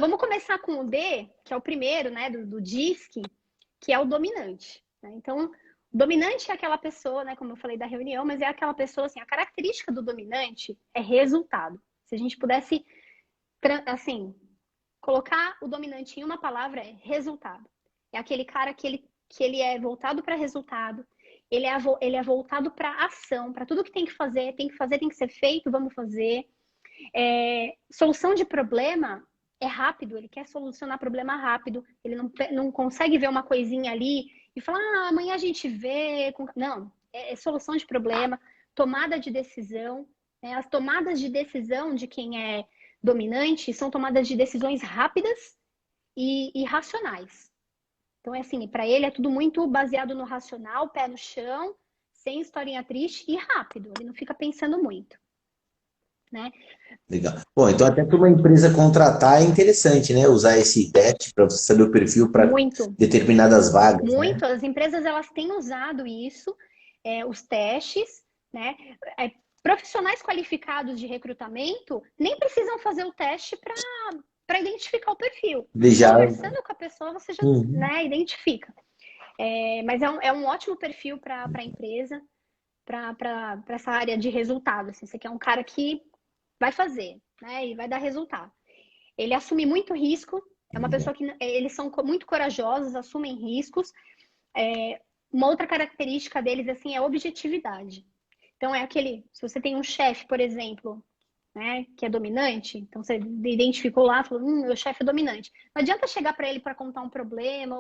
Vamos começar com o D, que é o primeiro, né, do DISC, que é o dominante. Né? Então, o dominante é aquela pessoa, né, como eu falei da reunião, mas é aquela pessoa, assim, a característica do dominante é resultado. Se a gente pudesse, assim, colocar o dominante em uma palavra, é resultado. É aquele cara que ele é voltado para resultado, ele é voltado para ação, para tudo que tem que fazer, tem que ser feito, vamos fazer. Solução de problema é rápido, ele quer solucionar problema rápido, ele não consegue ver uma coisinha ali e falar, amanhã a gente vê. Não, é solução de problema, tomada de decisão. Né? As tomadas de decisão de quem é dominante são tomadas de decisões rápidas e racionais. Então, é assim, para ele é tudo muito baseado no racional, pé no chão, sem historinha triste e rápido. Ele não fica pensando muito. Né? Legal. Bom, então até para uma empresa contratar é interessante, né? Usar esse teste para você saber o perfil para determinadas vagas, muito. Né? As empresas elas têm usado isso, os testes, né? Profissionais qualificados de recrutamento nem precisam fazer o teste para identificar o perfil. Já... Conversando com a pessoa, você já né, identifica. Mas é um ótimo perfil para a empresa, para essa área de resultado. Assim, você quer um cara que vai fazer, né? E vai dar resultado. Ele assume muito risco, é uma pessoa que eles são muito corajosos, assumem riscos. Uma outra característica deles assim é a objetividade. Então é aquele, se você tem um chefe, por exemplo, né, que é dominante, então você identificou lá, falou, meu chefe é dominante. Não adianta chegar para ele para contar um problema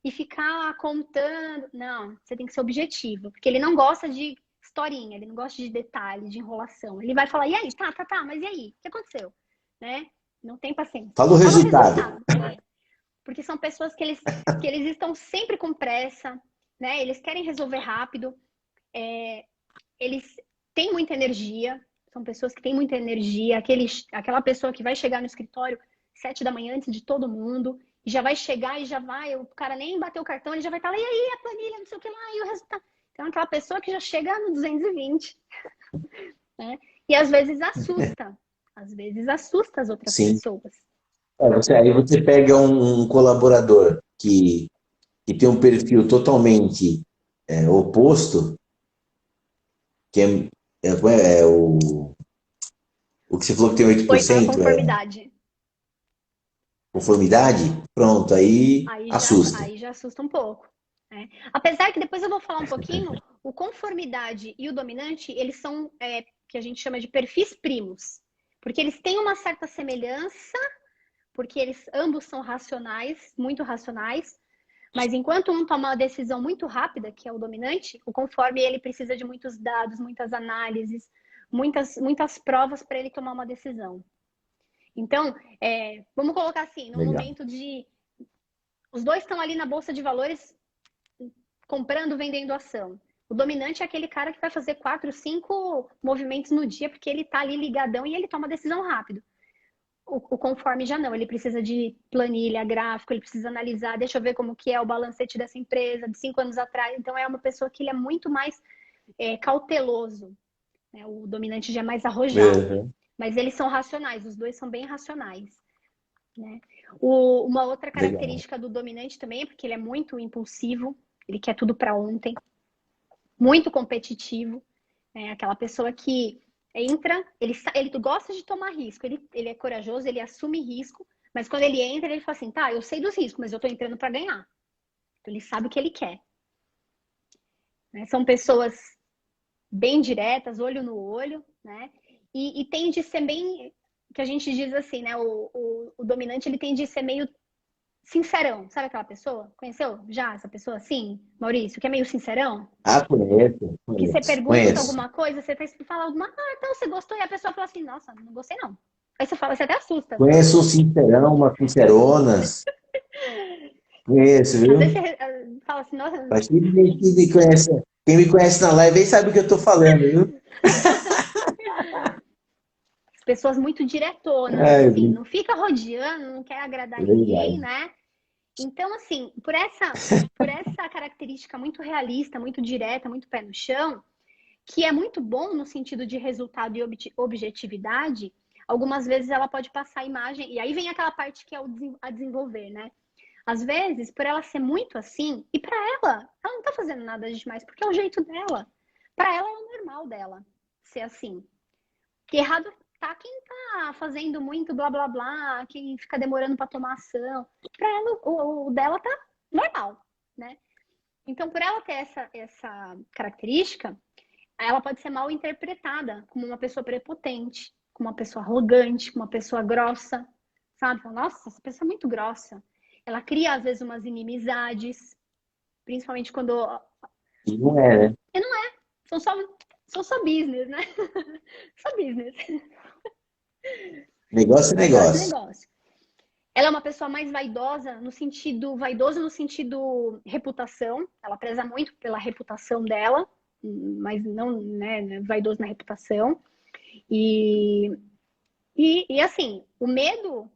e ficar contando. Não, você tem que ser objetivo, porque ele não gosta de historinha, ele não gosta de detalhes, de enrolação. Ele vai falar, e aí? Tá, mas e aí? O que aconteceu? Né? Não tem paciência. Fala o resultado. Porque são pessoas que eles estão sempre com pressa, né? Eles querem resolver rápido, eles têm muita energia, são pessoas que têm muita energia, aquela pessoa que vai chegar no escritório 7 da manhã antes de todo mundo, e já vai chegar e já vai, o cara nem bateu o cartão, ele já vai estar lá, e aí a planilha, não sei o que lá, e o resultado. Então, aquela pessoa que já chega no 220, né? E às vezes assusta as outras pessoas. Aí você pega um colaborador que tem um perfil totalmente oposto, que é o que você falou que tem 8%. Conformidade. Conformidade? Pronto, aí assusta. Aí já assusta um pouco. Né? Apesar que depois eu vou falar um pouquinho, o conformidade e o dominante, eles são que a gente chama de perfis primos. Porque eles têm uma certa semelhança, porque eles ambos são racionais, muito racionais, mas enquanto um toma uma decisão muito rápida, que é o dominante, o conforme ele precisa de muitos dados, muitas análises, muitas provas para ele tomar uma decisão. Então, vamos colocar assim, no momento de... Os dois estão ali na Bolsa de Valores, comprando, vendendo ação. O dominante é aquele cara que vai fazer 4, 5 movimentos no dia, porque ele está ali ligadão e ele toma decisão rápido. O conforme já não, ele precisa de planilha, gráfico, ele precisa analisar, deixa eu ver como que é o balancete dessa empresa de 5 anos atrás. Então, é uma pessoa que ele é muito mais cauteloso. Né? O dominante já é mais arrojado. Mas eles são racionais, os dois são bem racionais. Né? Uma outra característica do dominante também é porque ele é muito impulsivo, ele quer tudo para ontem, muito competitivo, né? Aquela pessoa que entra, ele gosta de tomar risco, ele é corajoso, ele assume risco, mas quando ele entra, ele fala assim, tá, eu sei dos riscos, mas eu tô entrando para ganhar. Então, ele sabe o que ele quer. Né? São pessoas bem diretas, olho no olho, né? E tem de ser bem, que a gente diz assim, né? O dominante, ele tem de ser meio sincerão. Sabe aquela pessoa? Conheceu já essa pessoa assim, Maurício? Que é meio sincerão? Conheço. Que você pergunta alguma coisa, você fala alguma... então você gostou? E a pessoa fala assim, nossa, não gostei não. Aí você fala, você até assusta. Conheço um sincerão, uma sinceronas. Conheço, viu? Às vezes você fala assim, nossa... Quem me conhece na live aí sabe o que eu tô falando, viu? Pessoas muito diretonas, assim, não fica rodeando, não quer agradar ninguém, né? Então, assim, por essa característica muito realista, muito direta, muito pé no chão, que é muito bom no sentido de resultado e objetividade, algumas vezes ela pode passar a imagem, e aí vem aquela parte que é a desenvolver, né? Às vezes, por ela ser muito assim, e para ela não tá fazendo nada de demais, porque é o jeito dela. Para ela é o normal dela ser assim. Que errado tá quem tá fazendo muito blá blá blá, quem fica demorando para tomar ação. Para ela, o dela tá normal, né? Então, por ela ter essa característica, ela pode ser mal interpretada como uma pessoa prepotente, como uma pessoa arrogante, como uma pessoa grossa, sabe? Nossa, essa pessoa é muito grossa. Ela cria, às vezes, umas inimizades, principalmente quando... E não é, né? E não é, são só business, né? Só business. Negócio é Negócio, negócio. negócio. Ela é uma pessoa mais vaidoso no sentido reputação. Ela preza muito pela reputação dela, mas não, né, vaidoso na reputação. E assim, o medo,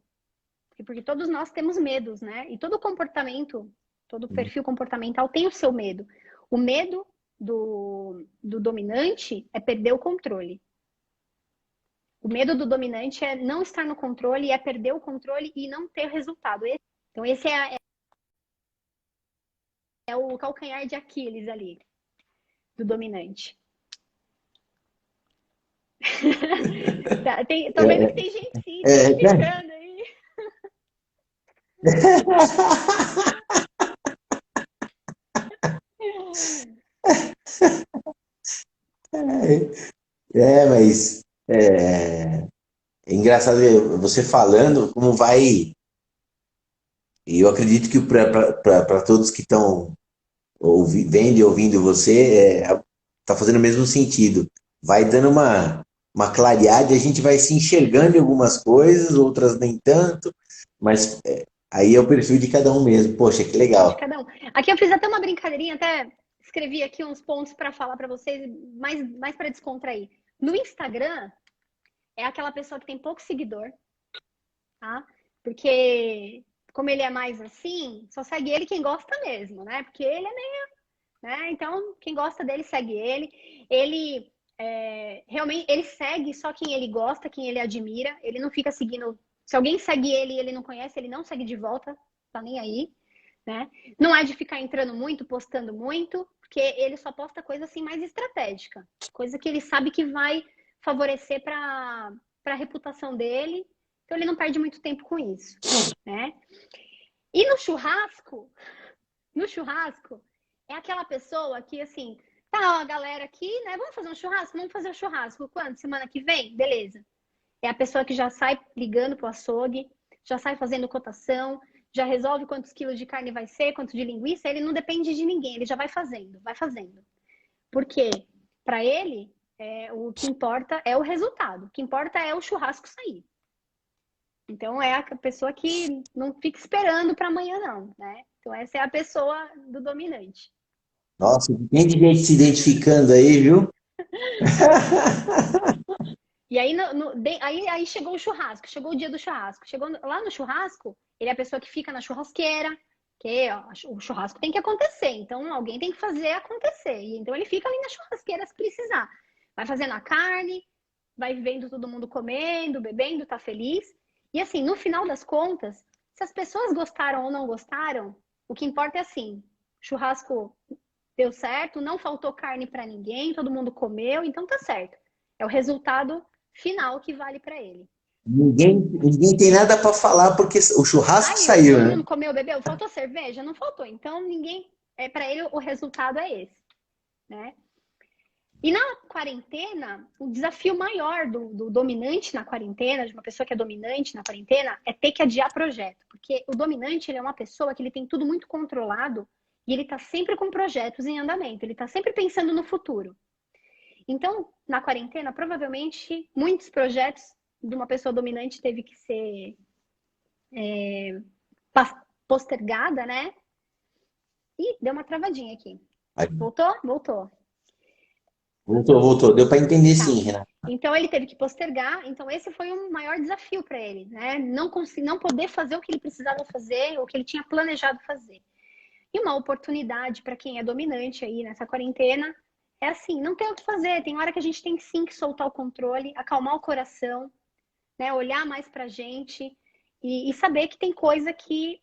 porque todos nós temos medos, né? E todo comportamento, todo perfil comportamental tem o seu medo. O medo do dominante é perder o controle. O medo do dominante é não estar no controle, é perder o controle e não ter resultado. Então, esse é o calcanhar de Aquiles ali, do dominante. Tô vendo que tem gente se identificando aí. Mas é engraçado ver você falando como vai. E eu acredito que para todos que estão vendo e ouvindo você, tá fazendo o mesmo sentido. Vai dando uma clareada e a gente vai se enxergando em algumas coisas, outras nem tanto, mas aí é o perfil de cada um mesmo. Poxa, que legal. De cada um. Aqui eu fiz até uma brincadeirinha, até escrevi aqui uns pontos para falar para vocês, mais para descontrair. No Instagram, é aquela pessoa que tem pouco seguidor, tá? Porque, como ele é mais assim, só segue ele quem gosta mesmo, né? Porque ele é meio, né? Então, quem gosta dele, segue ele. Ele, realmente, ele segue só quem ele gosta, quem ele admira. Ele não fica seguindo... Se alguém segue ele e ele não conhece, ele não segue de volta, tá nem aí, né? Não é de ficar entrando muito, postando muito, porque ele só posta coisa assim mais estratégica. Coisa que ele sabe que vai favorecer para a reputação dele. Então ele não perde muito tempo com isso, né? E no churrasco, é aquela pessoa que assim, tá, ó, a galera aqui, né? Vamos fazer um churrasco? Vamos fazer um churrasco. Quando? Semana que vem? Beleza. É a pessoa que já sai ligando pro açougue, já sai fazendo cotação, já resolve quantos quilos de carne vai ser, quanto de linguiça, ele não depende de ninguém, ele já vai fazendo, vai fazendo. Porque para ele, o que importa é o resultado, o que importa é o churrasco sair. Então é a pessoa que não fica esperando para amanhã não, né? Então essa é a pessoa do dominante. Nossa, tem de gente se identificando aí, viu? E aí, aí chegou o churrasco, chegou o dia do churrasco. Chegou lá no churrasco, ele é a pessoa que fica na churrasqueira, que ó, o churrasco tem que acontecer, então alguém tem que fazer acontecer. E então ele fica ali na churrasqueira se precisar. Vai fazendo a carne, vai vendo todo mundo comendo, bebendo, tá feliz. E assim, no final das contas, se as pessoas gostaram ou não gostaram, o que importa é assim, churrasco deu certo, não faltou carne para ninguém, todo mundo comeu, então tá certo. É o resultado final que vale para ele. Ninguém tem nada para falar porque o churrasco saiu, todo né? mundo comeu, bebeu, faltou cerveja? Não faltou. Então ninguém, para ele o resultado é esse, né? E na quarentena, o desafio maior do dominante na quarentena, de uma pessoa que é dominante na quarentena, é ter que adiar projeto. Porque o dominante, ele é uma pessoa que ele tem tudo muito controlado e ele está sempre com projetos em andamento, ele está sempre pensando no futuro. Então, na quarentena, provavelmente, muitos projetos de uma pessoa dominante teve que ser postergada, né? Ih, deu uma travadinha aqui. Voltou? Voltou. Voltou. Deu para entender Tá. sim, Renato. Então ele teve que postergar. Então esse foi um maior desafio para ele, né? Não poder fazer o que ele precisava fazer, o que ele tinha planejado fazer. E uma oportunidade para quem é dominante aí nessa quarentena é assim, não tem o que fazer. Tem hora que a gente tem sim que soltar o controle, acalmar o coração, né? Olhar mais pra gente e saber que tem coisa que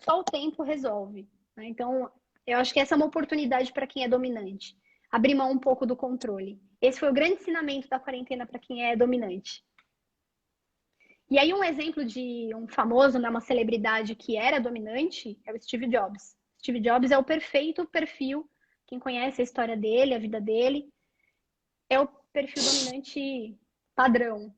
só o tempo resolve, né? Então, eu acho que essa é uma oportunidade para quem é dominante. Abrir mão um pouco do controle. Esse foi o grande ensinamento da quarentena para quem é dominante. E aí, um exemplo de um famoso, né, uma celebridade que era dominante é o Steve Jobs. Steve Jobs é o perfeito perfil. Quem conhece a história dele, a vida dele, é o perfil dominante padrão.